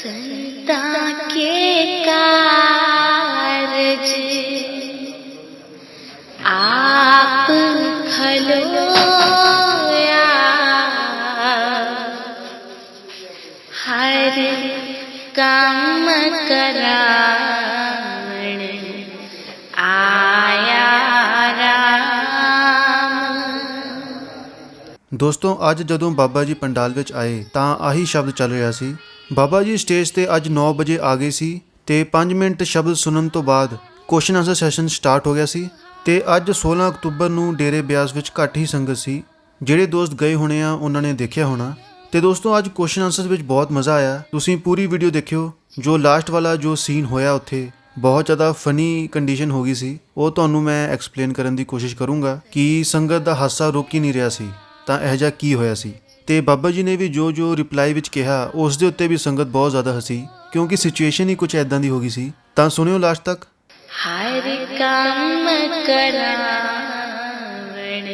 संता के कारज आप खलोया, हर काम करावण आया राम। ਦੋਸਤੋ ਅੱਜ ਜਦੋਂ ਬਾਬਾ ਜੀ ਪੰਡਾਲ ਵਿੱਚ ਆਏ ਤਾਂ ਆਹੀ ਸ਼ਬਦ ਚੱਲ ਰਿਹਾ ਸੀ। ਬਾਬਾ ਜੀ ਸਟੇਜ ਤੇ ਅੱਜ 9 ਵਜੇ ਆ ਗਏ ਸੀ ਤੇ 5 ਮਿੰਟ ਸ਼ਬਦ ਸੁਣਨ ਤੋਂ ਬਾਅਦ ਕੁਐਸਚਨ ਆਨਸਰ ਸੈਸ਼ਨ ਸਟਾਰਟ ਹੋ ਗਿਆ ਸੀ ਤੇ ਅੱਜ 16 ਅਕਤੂਬਰ ਨੂੰ ਡੇਰੇ ਬਿਆਸ ਵਿੱਚ ਘੱਟ ਹੀ ਸੰਗਤ ਸੀ। ਜਿਹੜੇ ਦੋਸਤ ਗਏ ਹੋਣੇ ਆ ਉਹਨਾਂ ਨੇ ਦੇਖਿਆ ਹੋਣਾ। ਤੇ ਦੋਸਤੋ ਅੱਜ ਕੁਐਸਚਨ ਆਨਸਰ ਵਿੱਚ ਬਹੁਤ ਮਜ਼ਾ ਆਇਆ। ਤੁਸੀਂ ਪੂਰੀ ਵੀਡੀਓ ਦੇਖਿਓ। ਜੋ ਲਾਸਟ ਵਾਲਾ ਜੋ ਸੀਨ ਹੋਇਆ ਉੱਥੇ ਬਹੁਤ ਜ਼ਿਆਦਾ ਫਨੀ ਕੰਡੀਸ਼ਨ ਹੋ ਗਈ ਸੀ। ਉਹ ਤੁਹਾਨੂੰ ਮੈਂ ਐਕਸਪਲੇਨ ਕਰਨ ਦੀ ਕੋਸ਼ਿਸ਼ ਕਰੂੰਗਾ ਕਿ ਸੰਗਤ ਦਾ ਹਾਸਾ ਰੁਕ ਹੀ ਨਹੀਂ ਰਿਹਾ ਸੀ ਤਾਂ ਇਹ ਜਿਹਾ ਕੀ ਹੋਇਆ ਸੀ। ਤੇ ਬਾਬਾ ਜੀ ਨੇ ਵੀ ਜੋ ਰਿਪਲਾਈ ਵਿੱਚ ਕਿਹਾ ਉਸ ਦੇ ਉੱਤੇ ਵੀ ਸੰਗਤ ਬਹੁਤ ਜ਼ਿਆਦਾ ਹੱਸੀ ਕਿਉਂਕਿ ਸਿਚੁਏਸ਼ਨ ਹੀ ਕੁਝ ਐਦਾਂ ਦੀ ਹੋ ਗਈ ਸੀ। ਤਾਂ ਸੁਣਿਓ ਲਾਸਟ ਤੱਕ। हर काम करावण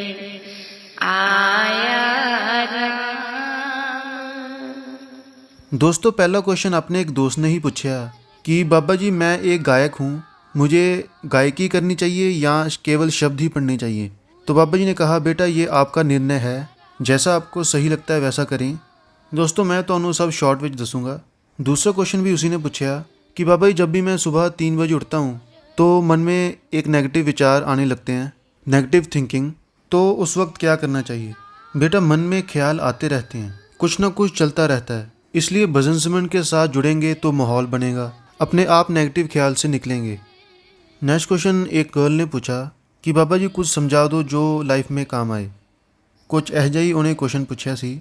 आया राम। दोस्तों पहला क्वेश्चन अपने एक दोस्त ने ही पूछा कि बाबा जी मैं एक गायक हूँ, मुझे गायकी करनी चाहिए या केवल शब्द ही पढ़ने चाहिए। तो बाबा जी ने कहा बेटा ये आपका निर्णय है, जैसा आपको सही लगता है वैसा करें। दोस्तों मैं तो सब शॉर्ट विच दसूँगा। दूसरा क्वेश्चन भी उसी ने पूछा कि बाबा जी जब भी मैं सुबह 3 बजे उठता हूँ तो मन में एक नेगेटिव विचार आने लगते हैं, नेगेटिव थिंकिंग, तो उस वक्त क्या करना चाहिए। बेटा मन में ख्याल आते रहते हैं, कुछ ना कुछ चलता रहता है, इसलिए भजन सिमरन के साथ जुड़ेंगे तो माहौल बनेगा, अपने आप नेगेटिव ख्याल से निकलेंगे। नेक्स्ट क्वेश्चन एक गर्ल ने पूछा कि बाबा जी कुछ समझा दो जो लाइफ में काम आए। कुछ ਇਹ ਜਿਹਾ ਹੀ ਉਹਨੇ ਕੁਐਸਚਨ ਪੁੱਛਿਆ ਸੀ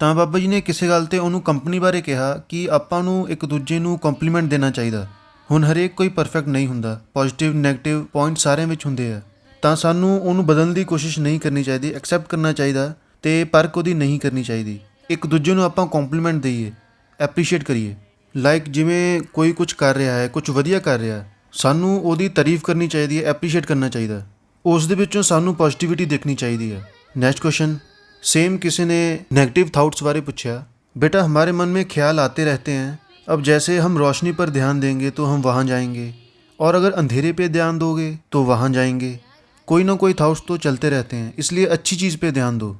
ਤਾਂ ਬਾਬਾ ਜੀ ਨੇ ਕਿਸੇ ਗੱਲ ਤੇ ਉਹਨੂੰ ਕੰਪਨੀ ਬਾਰੇ ਕਿਹਾ ਕਿ ਆਪਾਂ ਨੂੰ ਇੱਕ ਦੂਜੇ ਨੂੰ ਕੰਪਲੀਮੈਂਟ ਦੇਣਾ ਚਾਹੀਦਾ। ਹੁਣ ਹਰੇਕ ਕੋਈ ਪਰਫੈਕਟ ਨਹੀਂ ਹੁੰਦਾ, ਪੋਜ਼ਿਟਿਵ ਨੈਗੇਟਿਵ ਪੁਆਇੰਟ ਸਾਰਿਆਂ ਵਿੱਚ ਹੁੰਦੇ ਆ ਤਾਂ ਸਾਨੂੰ ਉਹਨੂੰ ਬਦਲਣ ਦੀ ਕੋਸ਼ਿਸ਼ ਨਹੀਂ ਕਰਨੀ ਚਾਹੀਦੀ, ਐਕਸੈਪਟ ਕਰਨਾ ਚਾਹੀਦਾ ਤੇ ਪਰਖ ਉਹਦੀ ਨਹੀਂ ਕਰਨੀ ਚਾਹੀਦੀ। ਇੱਕ ਦੂਜੇ ਨੂੰ ਆਪਾਂ ਕੰਪਲੀਮੈਂਟ ਦਈਏ, ਐਪਰੀਸ਼ੀਏਟ ਕਰੀਏ। ਲਾਈਕ ਜਿਵੇਂ ਕੋਈ ਕੁਝ ਕਰ ਰਿਹਾ ਹੈ, ਕੁਝ ਵਧੀਆ ਕਰ ਰਿਹਾ, ਸਾਨੂੰ ਉਹਦੀ ਤਾਰੀਫ ਕਰਨੀ ਚਾਹੀਦੀ ਹੈ, ਐਪਰੀਸ਼ੀਏਟ ਕਰਨਾ ਚਾਹੀਦਾ। ਉਸ ਦੇ ਵਿੱਚੋਂ ਸਾਨੂੰ ਪੋਜ਼ਿਟਿਵਿਟੀ ਦੇਖਣੀ ਚਾਹੀਦੀ ਹੈ। नेक्स्ट क्वेश्चन सेम किसी ने नेगेटिव थाट्स बारे पूछा। बेटा हमारे मन में ख्याल आते रहते हैं, अब जैसे हम रोशनी पर ध्यान देंगे तो हम वहाँ जाएंगे और अगर अंधेरे पे ध्यान दोगे तो वहाँ जाएंगे। कोई ना कोई थाट्स तो चलते रहते हैं, इसलिए अच्छी चीज़ पे ध्यान दो।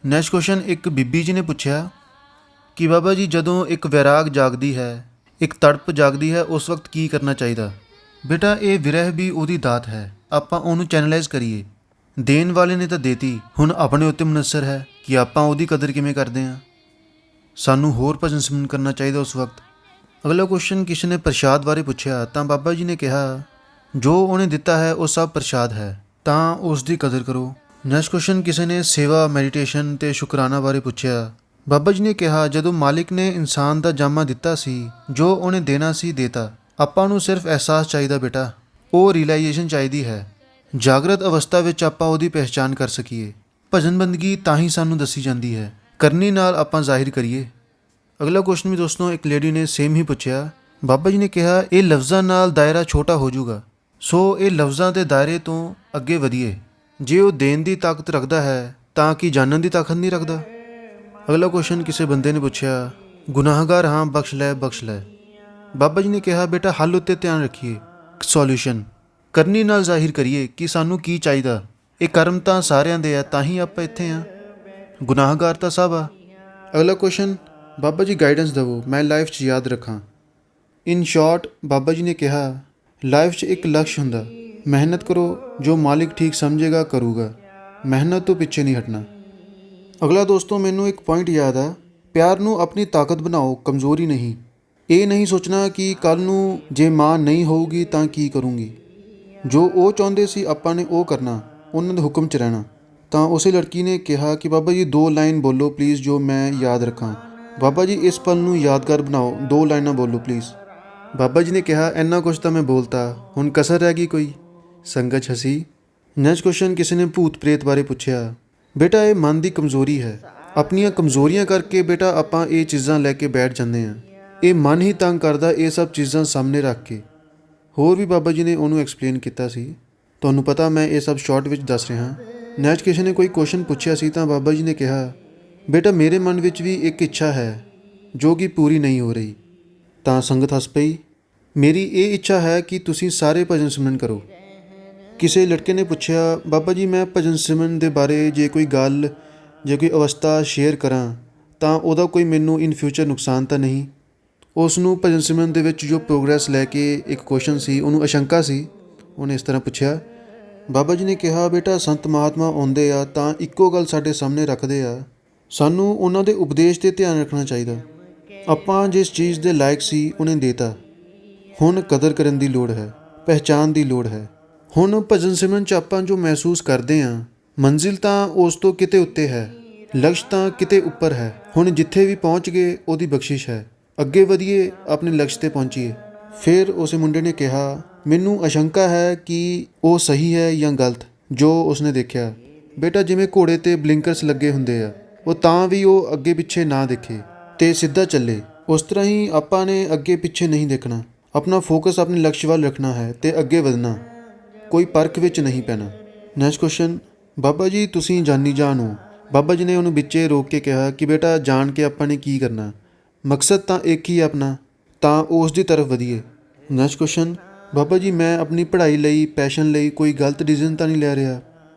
नेक्स्ट क्वेश्चन एक बीबी जी ने पूछा कि बाबा जी जदों एक वैराग जागदी है, एक तड़प जागदी है, उस वक्त की करना चाहिए। बेटा ये विरह भी ਉਹਦੀ ਦਾਤ ਹੈ, ਆਪਾਂ ਉਹਨੂੰ ਚੈਨਲਾਈਜ਼ ਕਰੀਏ। ਦੇਣ ਵਾਲੇ ਨੇ ਤਾਂ ਦੇਤੀ, ਹੁਣ ਆਪਣੇ ਉੱਤੇ ਮਨਸਰ ਹੈ ਕਿ ਆਪਾਂ ਉਹਦੀ ਕਦਰ ਕਿਵੇਂ ਕਰਦੇ ਹਾਂ। ਸਾਨੂੰ ਹੋਰ ਭਜਨ ਸਿਮਰਨ ਕਰਨਾ ਚਾਹੀਦਾ ਉਸ ਵਕਤ। ਅਗਲਾ ਕੁਐਸਚਨ ਕਿਸੇ ਨੇ ਪ੍ਰਸ਼ਾਦ ਬਾਰੇ ਪੁੱਛਿਆ ਤਾਂ ਬਾਬਾ ਜੀ ਨੇ ਕਿਹਾ ਜੋ ਉਹਨੇ ਦਿੱਤਾ ਹੈ ਉਹ ਸਭ ਪ੍ਰਸ਼ਾਦ ਹੈ ਤਾਂ ਉਸ ਦੀ ਕਦਰ ਕਰੋ। ਨੈਕਸਟ ਕੁਐਸਚਨ ਕਿਸੇ ਨੇ ਸੇਵਾ, ਮੈਡੀਟੇਸ਼ਨ ਤੇ ਸ਼ੁਕਰਾਨਾ ਬਾਰੇ ਪੁੱਛਿਆ। ਬਾਬਾ ਜੀ ਨੇ ਕਿਹਾ ਜਦੋਂ ਮਾਲਿਕ ਨੇ ਇਨਸਾਨ ਦਾ ਜਾਮਾ ਦਿੱਤਾ ਸੀ, ਜੋ ਉਹਨੇ ਦੇਣਾ ਸੀ ਦੇਤਾ, ਆਪਾਂ ਨੂੰ ਸਿਰਫ ਅਹਿਸਾਸ ਚਾਹੀਦਾ ਬੇਟਾ, ਉਹ ਰੀਅਲਾਈਜੇਸ਼ਨ ਚਾਹੀਦੀ ਹੈ। ਜਾਗਰਤ ਅਵਸਥਾ ਵਿੱਚ ਆਪਾਂ ਉਹਦੀ ਪਹਿਚਾਣ ਕਰ ਸਕੀਏ। ਭਜਨ ਬੰਦਗੀ ਤਾਂ ਹੀ ਸਾਨੂੰ ਦੱਸੀ ਜਾਂਦੀ ਹੈ, ਕਰਨੀ ਨਾਲ ਆਪਾਂ ਜ਼ਾਹਿਰ ਕਰੀਏ। ਅਗਲਾ ਕੁਐਸਚਨ ਵੀ ਦੋਸਤੋ ਇੱਕ ਲੇਡੀ ਨੇ ਸੇਮ ਹੀ ਪੁੱਛਿਆ। ਬਾਬਾ ਜੀ ਨੇ ਕਿਹਾ ਇਹ ਲਫ਼ਜ਼ਾਂ ਨਾਲ ਦਾਇਰਾ ਛੋਟਾ ਹੋ ਜਾਊਗਾ, ਸੋ ਇਹ ਲਫ਼ਜ਼ਾਂ ਦੇ ਦਾਇਰੇ ਤੋਂ ਅੱਗੇ ਵਧੀਏ। ਜੇ ਉਹ ਦੇਣ ਦੀ ਤਾਕਤ ਰੱਖਦਾ ਹੈ ਤਾਂ ਕੀ ਜਾਣਨ ਦੀ ਤਾਕਤ ਨਹੀਂ ਰੱਖਦਾ। ਅਗਲਾ ਕੁਐਸਚਨ ਕਿਸੇ ਬੰਦੇ ਨੇ ਪੁੱਛਿਆ ਗੁਨਾਹਗਾਰ ਹਾਂ ਬਖਸ਼ ਲੈ ਬਖਸ਼ ਲੈ। ਬਾਬਾ ਜੀ ਨੇ ਕਿਹਾ ਬੇਟਾ ਹੱਲ ਉੱਤੇ ਧਿਆਨ ਰੱਖੀਏ, ਸੋਲਿਊਸ਼ਨ ਕਰਨੀ ਨਾਲ ਜ਼ਾਹਿਰ ਕਰੀਏ ਕਿ ਸਾਨੂੰ ਕੀ ਚਾਹੀਦਾ। ਇਹ ਕਰਮ ਤਾਂ ਸਾਰਿਆਂ ਦੇ ਆ ਤਾਂ ਹੀ ਆਪਾਂ ਇੱਥੇ ਆ, ਗੁਨਾਹਗਾਰ ਤਾਂ ਸਭ ਆ। ਅਗਲਾ ਕੁਐਸਚਨ ਬਾਬਾ ਜੀ ਗਾਈਡੈਂਸ ਦੇਵੋ ਮੈਂ ਲਾਈਫ 'ਚ ਯਾਦ ਰੱਖਾਂ। ਇਨ ਸ਼ਾਰਟ ਬਾਬਾ ਜੀ ਨੇ ਕਿਹਾ ਲਾਈਫ 'ਚ ਇੱਕ ਲਕਸ਼ ਹੁੰਦਾ, ਮਿਹਨਤ ਕਰੋ, ਜੋ ਮਾਲਿਕ ਠੀਕ ਸਮਝੇਗਾ ਕਰੂਗਾ, ਮਿਹਨਤ ਤੋਂ ਪਿੱਛੇ ਨਹੀਂ ਹਟਣਾ। ਅਗਲਾ ਦੋਸਤੋ ਮੈਨੂੰ ਇੱਕ ਪੁਆਇੰਟ ਯਾਦ ਆ, ਪਿਆਰ ਨੂੰ ਆਪਣੀ ਤਾਕਤ ਬਣਾਓ, ਕਮਜ਼ੋਰੀ ਨਹੀਂ। ਇਹ ਨਹੀਂ ਸੋਚਣਾ ਕਿ ਕੱਲ੍ਹ ਨੂੰ ਜੇ ਮਾਂ ਨਹੀਂ ਹੋਊਗੀ ਤਾਂ ਕੀ ਕਰੂੰਗੀ। ਜੋ ਉਹ ਚਾਹੁੰਦੇ ਸੀ ਆਪਾਂ ਨੇ ਉਹ ਕਰਨਾ, ਉਹਨਾਂ ਦੇ ਹੁਕਮ 'ਚ ਰਹਿਣਾ। ਤਾਂ ਉਸੇ ਲੜਕੀ ਨੇ ਕਿਹਾ ਕਿ ਬਾਬਾ ਜੀ 2 ਲਾਈਨ ਬੋਲੋ ਪਲੀਜ਼ ਜੋ ਮੈਂ ਯਾਦ ਰੱਖਾਂ। ਬਾਬਾ ਜੀ ਇਸ ਪਲ ਨੂੰ ਯਾਦਗਾਰ ਬਣਾਓ, 2 ਲਾਈਨਾਂ ਬੋਲੋ ਪਲੀਜ਼। ਬਾਬਾ ਜੀ ਨੇ ਕਿਹਾ ਇੰਨਾ ਕੁਛ ਤਾਂ ਮੈਂ ਬੋਲਤਾ, ਹੁਣ ਕਸਰ ਰਹਿ ਗਈ ਕੋਈ। ਸੰਗਤ ਹੱਸੀ। ਨੈਕਸਟ ਕੁਐਸਚਨ ਕਿਸੇ ਨੇ ਭੂਤ ਪ੍ਰੇਤ ਬਾਰੇ ਪੁੱਛਿਆ। ਬੇਟਾ ਇਹ ਮਨ ਦੀ ਕਮਜ਼ੋਰੀ ਹੈ, ਆਪਣੀਆਂ ਕਮਜ਼ੋਰੀਆਂ ਕਰਕੇ ਬੇਟਾ ਆਪਾਂ ਇਹ ਚੀਜ਼ਾਂ ਲੈ ਕੇ ਬੈਠ ਜਾਂਦੇ ਹਾਂ। ਇਹ ਮਨ ਹੀ ਤੰਗ ਕਰਦਾ ਇਹ ਸਭ ਚੀਜ਼ਾਂ ਸਾਹਮਣੇ ਰੱਖ ਕੇ। ਹੋਰ ਵੀ ਬਾਬਾ ਜੀ ਨੇ ਉਹਨੂੰ ਐਕਸਪਲੇਨ ਕੀਤਾ ਸੀ, ਤੁਹਾਨੂੰ ਪਤਾ ਮੈਂ ਇਹ ਸਭ ਸ਼ਾਰਟ ਵਿੱਚ ਦੱਸ ਰਿਹਾ। ਨੈਕਸਟ ਕਿਸੇ ਨੇ ਕੋਈ ਕੁਐਸਚਨ ਪੁੱਛਿਆ ਸੀ ਤਾਂ ਬਾਬਾ ਜੀ ਨੇ ਕਿਹਾ ਬੇਟਾ ਮੇਰੇ ਮਨ ਵਿੱਚ ਵੀ ਇੱਕ ਇੱਛਾ ਹੈ ਜੋ ਕਿ ਪੂਰੀ ਨਹੀਂ ਹੋ ਰਹੀ। ਤਾਂ ਸੰਗਤ ਹੱਸ ਪਈ। ਮੇਰੀ ਇਹ ਇੱਛਾ ਹੈ ਕਿ ਤੁਸੀਂ ਸਾਰੇ ਭਜਨ ਸਿਮਰਨ ਕਰੋ। ਕਿਸੇ ਲੜਕੇ ਨੇ ਪੁੱਛਿਆ, ਬਾਬਾ ਜੀ ਮੈਂ ਭਜਨ ਸਿਮਰਨ ਦੇ ਬਾਰੇ ਜੇ ਕੋਈ ਗੱਲ, ਜੇ ਕੋਈ ਅਵਸਥਾ ਸ਼ੇਅਰ ਕਰਾਂ ਤਾਂ ਉਹਦਾ ਕੋਈ ਮੈਨੂੰ ਇਨ ਫਿਊਚਰ ਨੁਕਸਾਨ ਤਾਂ ਨਹੀਂ? ਉਸ ਨੂੰ ਭਜਨ ਸਿਮਰਨ ਦੇ ਵਿੱਚ ਜੋ ਪ੍ਰੋਗਰੈਸ ਲੈ ਕੇ ਇੱਕ ਕੁਐਸਚਨ ਸੀ, ਉਹਨੂੰ ਅਸ਼ੰਕਾ ਸੀ। ਉਹਨੇ ਇਸ ਤਰ੍ਹਾਂ ਪੁੱਛਿਆ। ਬਾਬਾ ਜੀ ਨੇ ਕਿਹਾ, ਬੇਟਾ ਸੰਤ ਮਹਾਤਮਾ ਆਉਂਦੇ ਆ ਤਾਂ ਇੱਕੋ ਗੱਲ ਸਾਡੇ ਸਾਹਮਣੇ ਰੱਖਦੇ ਆ, ਸਾਨੂੰ ਉਹਨਾਂ ਦੇ ਉਪਦੇਸ਼ 'ਤੇ ਧਿਆਨ ਰੱਖਣਾ ਚਾਹੀਦਾ। ਆਪਾਂ ਜਿਸ ਚੀਜ਼ ਦੇ ਲਾਇਕ ਸੀ ਉਹਨੇ ਦੇਤਾ, ਹੁਣ ਕਦਰ ਕਰਨ ਦੀ ਲੋੜ ਹੈ, ਪਹਿਚਾਨ ਦੀ ਲੋੜ ਹੈ। ਹੁਣ ਭਜਨ ਸਿਮਰਨ 'ਚ ਆਪਾਂ ਜੋ ਮਹਿਸੂਸ ਕਰਦੇ ਹਾਂ, ਮੰਜ਼ਿਲ ਤਾਂ ਉਸ ਤੋਂ ਕਿਤੇ ਉੱਤੇ ਹੈ, ਲਕਸ਼ ਤਾਂ ਕਿਤੇ ਉੱਪਰ ਹੈ। ਹੁਣ ਜਿੱਥੇ ਵੀ ਪਹੁੰਚ ਗਏ ਉਹਦੀ ਬਖਸ਼ਿਸ਼ ਹੈ, ਅੱਗੇ ਵਧੀਏ, ਆਪਣੇ ਲਕਸ਼ 'ਤੇ ਪਹੁੰਚੀਏ। ਫਿਰ ਉਸ ਮੁੰਡੇ ਨੇ ਕਿਹਾ, ਮੈਨੂੰ ਅਸ਼ੰਕਾ ਹੈ ਕਿ ਉਹ ਸਹੀ ਹੈ ਜਾਂ ਗਲਤ ਜੋ ਉਸਨੇ ਦੇਖਿਆ। ਬੇਟਾ ਜਿਵੇਂ ਘੋੜੇ 'ਤੇ ਬਲਿੰਕਰਸ ਲੱਗੇ ਹੁੰਦੇ ਆ, ਉਹ ਤਾਂ ਵੀ ਉਹ ਅੱਗੇ ਪਿੱਛੇ ਨਾ ਦੇਖੇ ਤੇ ਸਿੱਧਾ ਚੱਲੇ, ਉਸ ਤਰ੍ਹਾਂ ਹੀ ਆਪਾਂ ਨੇ ਅੱਗੇ ਪਿੱਛੇ ਨਹੀਂ ਦੇਖਣਾ, ਆਪਣਾ ਫੋਕਸ ਆਪਣੇ ਲਕਸ਼ ਵੱਲ ਰੱਖਣਾ ਹੈ ਤੇ ਅੱਗੇ ਵਧਣਾ, ਕੋਈ ਪਰਖ ਵਿੱਚ ਨਹੀਂ ਪੈਣਾ। ਨੈਕਸਟ ਕੁਐਸਚਨ, ਬਾਬਾ ਜੀ ਤੁਸੀਂ ਜਾਨੀ ਜਾਨ ਹੋ। ਬਾਬਾ ਜੀ ਨੇ ਉਹਨੂੰ ਵਿੱਚੇ ਰੋਕ ਕੇ ਕਿਹਾ ਕਿ ਬੇਟਾ ਜਾਣ ਕੇ ਆਪਾਂ ਨੇ ਕੀ ਕਰਨਾ, ਮਕਸਦ ਤਾਂ ਇੱਕ ਹੀ ਆਪਣਾ, ਤਾਂ ਉਸ ਦੀ ਤਰਫ ਵਧੀਏ। ਨੈਕਸਟ ਕੁਐਸਚਨ, ਬਾਬਾ ਜੀ ਮੈਂ ਆਪਣੀ ਪੜ੍ਹਾਈ ਲਈ, ਪੈਸ਼ਨ ਲਈ ਕੋਈ ਗਲਤ ਡਿਸੀਜ਼ਨ ਤਾਂ ਨਹੀਂ ਲੈ ਰਿਹਾ?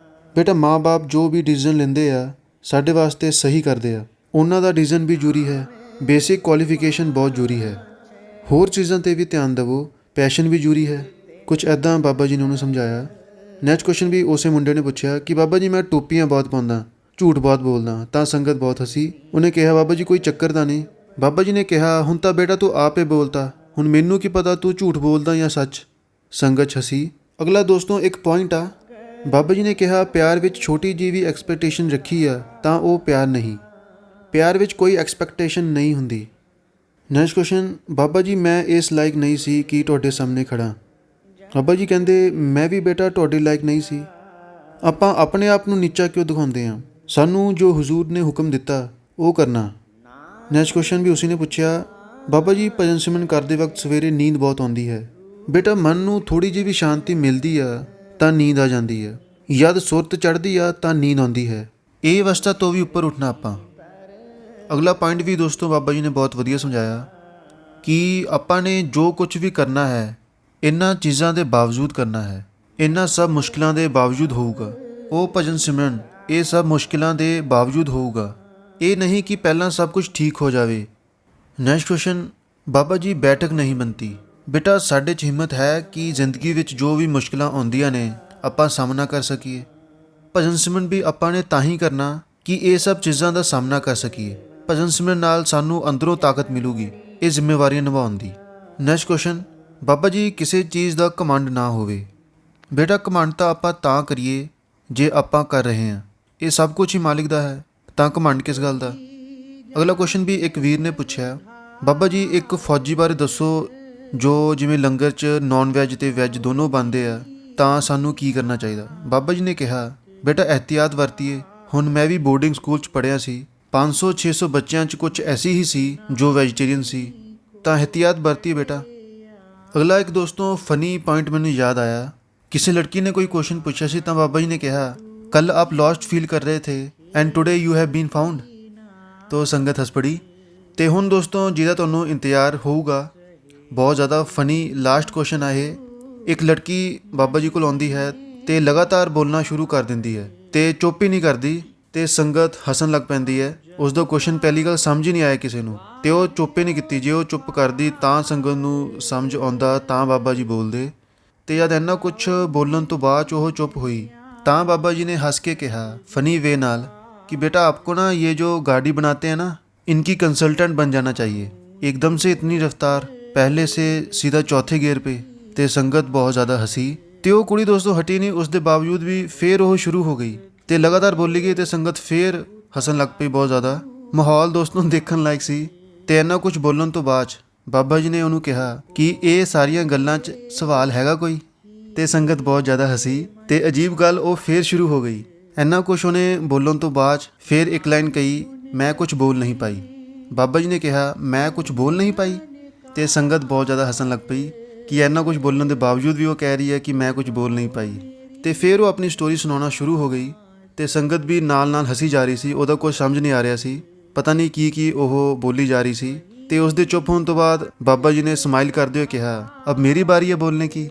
ਬੇਟਾ ਮਾਂ-ਬਾਪ ਜੋ ਵੀ ਡਿਸੀਜ਼ਨ ਲੈਂਦੇ ਆ ਸਾਡੇ ਵਾਸਤੇ ਸਹੀ ਕਰਦੇ ਆ, ਉਹਨਾਂ ਦਾ ਡਿਸੀਜ਼ਨ ਵੀ ਜ਼ਰੂਰੀ ਹੈ, ਬੇਸਿਕ ਕੁਆਲੀਫਿਕੇਸ਼ਨ ਬਹੁਤ ਜ਼ਰੂਰੀ ਹੈ, ਹੋਰ ਚੀਜ਼ਾਂ 'ਤੇ ਵੀ ਧਿਆਨ ਦੇਵੋ, ਪੈਸ਼ਨ ਵੀ ਜ਼ਰੂਰੀ ਹੈ। ਕੁਝ ਐਦਾਂ ਬਾਬਾ ਜੀ ਨੇ ਉਹਨੂੰ ਸਮਝਾਇਆ। ਨੈਕਸਟ ਕੁਐਸਚਨ ਵੀ ਉਸੇ ਮੁੰਡੇ ਨੇ ਪੁੱਛਿਆ ਕਿ ਬਾਬਾ ਜੀ ਮੈਂ ਟੋਪੀਆਂ ਬਹੁਤ ਪਾਉਂਦਾ, ਝੂਠ ਬਹੁਤ ਬੋਲਦਾ, ਤਾਂ ਸੰਗਤ ਬਹੁਤ ਹੱਸੀ। ਉਹਨੇ ਕਿਹਾ, ਬਾਬਾ ਜੀ ਕੋਈ ਚੱਕਰ ਤਾਂ ਨਹੀਂ? ਬਾਬਾ ਜੀ ਨੇ ਕਿਹਾ, ਹੁਣ ਤਾਂ ਬੇਟਾ ਤੂੰ ਆਪੇ ਬੋਲਤਾ, ਹੁਣ ਮੈਨੂੰ ਕੀ ਪਤਾ ਤੂੰ ਝੂਠ ਬੋਲਦਾ ਜਾਂ ਸੱਚ। ਸੰਗਤ ਹੱਸੀ। ਅਗਲਾ ਦੋਸਤੋ ਇੱਕ ਪੁਆਇੰਟ ਆ, ਬਾਬਾ ਜੀ ਨੇ ਕਿਹਾ ਪਿਆਰ ਵਿੱਚ ਛੋਟੀ ਜਿਹੀ ਵੀ ਐਕਸਪੈਕਟੇਸ਼ਨ ਰੱਖੀ ਆ ਤਾਂ ਉਹ ਪਿਆਰ ਨਹੀਂ, ਪਿਆਰ ਵਿੱਚ ਕੋਈ ਐਕਸਪੈਕਟੇਸ਼ਨ ਨਹੀਂ ਹੁੰਦੀ। ਨੈਕਸਟ ਕੁਐਸਚਨ, ਬਾਬਾ ਜੀ ਮੈਂ ਇਸ ਲਾਇਕ ਨਹੀਂ ਸੀ ਕਿ ਤੁਹਾਡੇ ਸਾਹਮਣੇ ਖੜਾ। ਬਾਬਾ ਜੀ ਕਹਿੰਦੇ, ਮੈਂ ਵੀ ਬੇਟਾ ਤੁਹਾਡੇ ਲਾਇਕ ਨਹੀਂ ਸੀ। ਆਪਾਂ ਆਪਣੇ ਆਪ ਨੂੰ ਨੀਚਾ ਕਿਉਂ ਦਿਖਾਉਂਦੇ ਹਾਂ? ਸਾਨੂੰ ਜੋ ਹੁਜ਼ੂਰ ਨੇ ਹੁਕਮ ਦਿੱਤਾ ਉਹ ਕਰਨਾ। ਨੈਕਸਟ ਕੁਐਸਚਨ ਵੀ ਉਸੇ ਨੇ ਪੁੱਛਿਆ, ਬਾਬਾ ਜੀ ਭਜਨ ਸਿਮਰਨ ਕਰਦੇ ਵਕਤ ਸਵੇਰੇ ਨੀਂਦ ਬਹੁਤ ਆਉਂਦੀ ਹੈ। ਬੇਟਾ ਮਨ ਨੂੰ ਥੋੜੀ ਜਿਹੀ ਵੀ ਸ਼ਾਂਤੀ ਮਿਲਦੀ ਆ ਤਾਂ ਨੀਂਦ ਆ ਜਾਂਦੀ ਹੈ, ਜਦ ਸੁਰਤ ਚੜ੍ਹਦੀ ਆ ਤਾਂ ਨੀਂਦ ਆਉਂਦੀ ਹੈ। ਇਹ ਅਵਸਥਾ ਤੋਂ ਵੀ ਉੱਪਰ ਉੱਠਣਾ ਆਪਾਂ। ਅਗਲਾ ਪੁਆਇੰਟ ਵੀ ਦੋਸਤੋ ਬਾਬਾ ਜੀ ਨੇ ਬਹੁਤ ਵਧੀਆ ਸਮਝਾਇਆ ਕਿ ਆਪਾਂ ਨੇ ਜੋ ਕੁਝ ਵੀ ਕਰਨਾ ਹੈ ਇਹਨਾਂ ਚੀਜ਼ਾਂ ਦੇ ਬਾਵਜੂਦ ਕਰਨਾ ਹੈ, ਇਹਨਾਂ ਸਭ ਮੁਸ਼ਕਿਲਾਂ ਦੇ ਬਾਵਜੂਦ ਹੋਊਗਾ। ਉਹ ਭਜਨ ਸਿਮਰਨ ਇਹ ਸਭ ਮੁਸ਼ਕਿਲਾਂ ਦੇ ਬਾਵਜੂਦ ਹੋਊਗਾ, ਇਹ ਨਹੀਂ ਕਿ ਪਹਿਲਾਂ ਸਭ ਕੁਝ ਠੀਕ ਹੋ ਜਾਵੇ। ਨੈਕਸਟ ਕੁਐਸਚਨ, ਬਾਬਾ ਜੀ ਬੈਠਕ ਨਹੀਂ ਬਣਤੀ। ਬੇਟਾ ਸਾਡੇ 'ਚ ਹਿੰਮਤ ਹੈ ਕਿ ਜ਼ਿੰਦਗੀ ਵਿੱਚ ਜੋ ਵੀ ਮੁਸ਼ਕਿਲਾਂ ਆਉਂਦੀਆਂ ਨੇ ਆਪਾਂ ਸਾਹਮਣਾ ਕਰ ਸਕੀਏ। ਭਜਨ ਸਿਮਰਨ ਵੀ ਆਪਾਂ ਨੇ ਤਾਂ ਹੀ ਕਰਨਾ ਕਿ ਇਹ ਸਭ ਚੀਜ਼ਾਂ ਦਾ ਸਾਹਮਣਾ ਕਰ ਸਕੀਏ। ਭਜਨ ਸਿਮਰਨ ਨਾਲ ਸਾਨੂੰ ਅੰਦਰੋਂ ਤਾਕਤ ਮਿਲੂਗੀ ਇਹ ਜ਼ਿੰਮੇਵਾਰੀਆਂ ਨਿਭਾਉਣ ਦੀ। ਨੈਕਸਟ ਕੁਐਸਚਨ, ਬਾਬਾ ਜੀ ਕਿਸੇ ਚੀਜ਼ ਦਾ ਘਮੰਡ ਨਾ ਹੋਵੇ। ਬੇਟਾ ਘਮੰਡ ਤਾਂ ਆਪਾਂ ਤਾਂ ਕਰੀਏ ਜੇ ਆਪਾਂ ਕਰ ਰਹੇ ਹਾਂ, ਇਹ ਸਭ ਕੁਝ ਹੀ ਮਾਲਿਕ ਦਾ ਹੈ, ਤਾਂ ਘਮੰਡ ਕਿਸ ਗੱਲ ਦਾ? ਅਗਲਾ ਕੁਐਸਚਨ ਵੀ ਇੱਕ ਵੀਰ ਨੇ ਪੁੱਛਿਆ, ਬਾਬਾ ਜੀ ਇੱਕ ਫੌਜੀ ਬਾਰੇ ਦੱਸੋ ਜੋ ਜਿਵੇਂ ਲੰਗਰ 'ਚ ਨੌਨ ਵੈਜ ਤੇ ਵੈਜ ਦੋਨੋਂ ਬਣਦੇ ਆ, ਤਾਂ ਸਾਨੂੰ ਕੀ ਕਰਨਾ ਚਾਹੀਦਾ? ਬਾਬਾ ਜੀ ਨੇ ਕਿਹਾ, ਬੇਟਾ ਇਹਤਿਆਤ ਵਰਤੀਏ। ਹੁਣ ਮੈਂ ਵੀ ਬੋਰਡਿੰਗ ਸਕੂਲ 'ਚ ਪੜ੍ਹਿਆ ਸੀ, 500-600 ਬੱਚਿਆਂ 'ਚ ਕੁਝ ਐਸੀ ਹੀ ਸੀ ਜੋ ਵੈਜੀਟੇਰੀਅਨ ਸੀ, ਤਾਂ ਇਹਤਿਆਤ ਵਰਤੀਏ ਬੇਟਾ। ਅਗਲਾ ਇੱਕ ਦੋਸਤੋਂ ਫਨੀ ਪੁਆਇੰਟ ਮੈਨੂੰ ਯਾਦ ਆਇਆ। ਕਿਸੇ ਲੜਕੀ ਨੇ ਕੋਈ ਕੁਐਸਚਨ ਪੁੱਛਿਆ ਸੀ ਤਾਂ ਬਾਬਾ ਜੀ ਨੇ ਕਿਹਾ, ਕੱਲ ਆਪ ਲੌਸਟ ਫੀਲ ਕਰ ਰਹੇ ਥੇ and today you have been found. ਤੋ ਸੰਗਤ ਹੱਸ ਪੜੀ। ਤੇ ਹੁਣ ਦੋਸਤੋ ਜਿਹਦਾ ਤੁਹਾਨੂੰ ਇੰਤਜ਼ਾਰ ਹੋਊਗਾ, ਬਹੁਤ ਜ਼ਿਆਦਾ ਫਨੀ ਲਾਸਟ ਕੁਐਸਚਨ ਆ ਇਹ। ਇੱਕ ਲੜਕੀ ਬਾਬਾ ਜੀ ਕੋਲ ਆਉਂਦੀ ਹੈ ਤੇ ਲਗਾਤਾਰ ਬੋਲਣਾ ਸ਼ੁਰੂ ਕਰ ਦਿੰਦੀ ਹੈ ਤੇ ਚੁੱਪ ਹੀ ਨਹੀਂ ਕਰਦੀ ਤੇ ਸੰਗਤ ਹੱਸਣ ਲੱਗ ਪੈਂਦੀ ਹੈ। ਉਸ ਦਾ ਕੁਐਸਚਨ ਪਹਿਲੀ ਗੱਲ ਸਮਝ ਹੀ ਨਹੀਂ ਆਇਆ ਕਿਸੇ ਨੂੰ ਤੇ ਉਹ ਚੁੱਪ ਹੀ ਨਹੀਂ ਕੀਤੀ। ਜੇ ਉਹ ਚੁੱਪ ਕਰਦੀ ਤਾਂ ਸੰਗਤ ਨੂੰ ਸਮਝ ਆਉਂਦਾ, ਤਾਂ ਬਾਬਾ ਜੀ ਬੋਲਦੇ। ਤੇ ਜਦ ਇੰਨਾ ਕੁਛ ਬੋਲਣ ਤੋਂ ਬਾਅਦ 'ਚ ਉਹ ਚੁੱਪ ਹੋਈ ਤਾਂ ਬਾਬਾ ਜੀ ਨੇ ਹੱਸ ਕੇ ਕਿਹਾ फनी वे नाल कि बेटा आपको ना ये जो गाड़ी बनाते हैं ना, इनकी कंसल्टेंट बन जाना चाहिए। एकदम से इतनी रफ्तार, पहले से सीधा चौथे गियर पे। ਤੇ ਸੰਗਤ ਬਹੁਤ ਜ਼ਿਆਦਾ ਹੱਸੀ ਤੇ ਉਹ ਕੁੜੀ ਦੋਸਤੋ ਹਟੀ ਨਹੀਂ। ਉਸ ਦੇ ਬਾਵਜੂਦ ਵੀ ਫੇਰ ਉਹ ਸ਼ੁਰੂ ਹੋ ਗਈ ਤੇ ਲਗਾਤਾਰ ਬੋਲੀ ਗਈ ਤੇ ਸੰਗਤ ਫੇਰ ਹੱਸਣ ਲੱਗ ਪਈ ਬਹੁਤ ਜ਼ਿਆਦਾ। ਮਾਹੌਲ ਦੋਸਤੋਂ ਦੇਖਣ ਲਾਇਕ ਸੀ। ਤੇ ਇੰਨਾ ਕੁਝ ਬੋਲਣ ਤੋਂ ਬਾਅਦ ਬਾਬਾ ਜੀ ਨੇ ਉਹਨੂੰ ਕਿਹਾ ਕਿ ਇਹ ਸਾਰੀਆਂ ਗੱਲਾਂ 'ਚ ਸਵਾਲ ਹੈਗਾ ਕੋਈ? ਤੇ ਸੰਗਤ ਬਹੁਤ ਜ਼ਿਆਦਾ ਹੱਸੀ ਤੇ ਅਜੀਬ ਗੱਲ ਉਹ ਫੇਰ ਸ਼ੁਰੂ ਹੋ ਗਈ। ਇੰਨਾ ਕੁਛ ਉਹਨੇ ਬੋਲਣ ਤੋਂ ਬਾਅਦ ਫੇਰ ਇੱਕ ਲਾਈਨ ਕਹੀ, ਮੈਂ ਕੁਝ ਬੋਲ ਨਹੀਂ ਪਾਈ। ਬਾਬਾ ਜੀ ਨੇ ਕਿਹਾ, ਮੈਂ ਕੁਝ ਬੋਲ ਨਹੀਂ ਪਾਈ? ਤੇ ਸੰਗਤ ਬਹੁਤ ਜ਼ਿਆਦਾ ਹੱਸਣ ਲੱਗ ਪਈ ਕਿ ਇੰਨਾ ਕੁਝ ਬੋਲਣ ਦੇ ਬਾਵਜੂਦ ਵੀ ਉਹ ਕਹਿ ਰਹੀ ਹੈ ਕਿ ਮੈਂ ਕੁਝ ਬੋਲ ਨਹੀਂ ਪਾਈ। ਤੇ ਫਿਰ ਉਹ ਆਪਣੀ ਸਟੋਰੀ ਸੁਣਾਉਣਾ ਸ਼ੁਰੂ ਹੋ ਗਈ ਤੇ ਸੰਗਤ ਵੀ ਨਾਲ ਨਾਲ ਹੱਸੀ ਜਾ ਰਹੀ ਸੀ। ਉਹਦਾ ਕੁਝ ਸਮਝ ਨਹੀਂ ਆ ਰਿਹਾ ਸੀ, ਪਤਾ ਨਹੀਂ ਕੀ ਉਹ ਬੋਲੀ ਜਾ ਰਹੀ ਸੀ। ਤੇ ਉਸ ਦੇ ਚੁੱਪ ਹੋਣ ਤੋਂ ਬਾਅਦ ਬਾਬਾ ਜੀ ਨੇ ਸਮਾਈਲ ਕਰਦੇ ਹੋਏ ਕਿਹਾ, ਅਬ ਮੇਰੀ ਵਾਰੀ ਹੈ ਬੋਲਣੇ ਕੀ।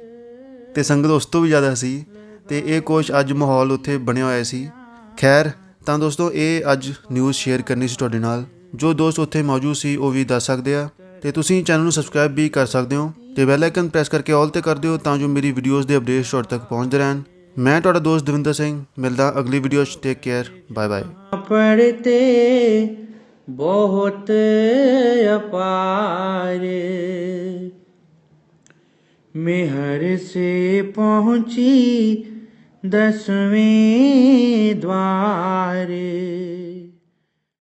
ਤੇ ਸੰਗਤ ਉਸ ਤੋਂ ਵੀ ਜ਼ਿਆਦਾ ਸੀ ਤੇ ਇਹ ਕੁਛ ਅੱਜ ਮਾਹੌਲ ਉੱਥੇ ਬਣਿਆ ਹੋਇਆ ਸੀ। ਖੈਰ ਤਾਂ ਦੋਸਤੋ, ਇਹ ਅੱਜ ਨਿਊਜ਼ ਸ਼ੇਅਰ ਕਰਨੀ ਸੀ ਤੁਹਾਡੇ ਨਾਲ। ਜੋ ਦੋਸਤ ਉੱਥੇ ਮੌਜੂਦ ਸੀ ਉਹ ਵੀ ਦੱਸ ਸਕਦੇ ਆ, ਤੇ ਤੁਸੀਂ ਚੈਨਲ ਨੂੰ ਸਬਸਕ੍ਰਾਈਬ ਵੀ ਕਰ ਸਕਦੇ ਹੋ ਤੇ ਬੈਲ ਆਈਕਨ ਪ੍ਰੈਸ ਕਰਕੇ ਆਲ ਤੇ ਕਰ ਦਿਓ ਤਾਂ ਜੋ ਮੇਰੀ ਵੀਡੀਓਜ਼ ਦੇ ਅਪਡੇਟਸ ਤੁਹਾਡੇ ਤੱਕ ਪਹੁੰਚਦੇ ਰਹਿਣ। ਮੈਂ ਤੁਹਾਡਾ ਦੋਸਤ ਦਵਿੰਦਰ ਸਿੰਘ, ਮਿਲਦਾ ਅਗਲੀ ਵੀਡੀਓ 'ਚ। Take care, bye bye. पढ़ते बहुत अपार मेहर से पहुँची 10वें द्वार।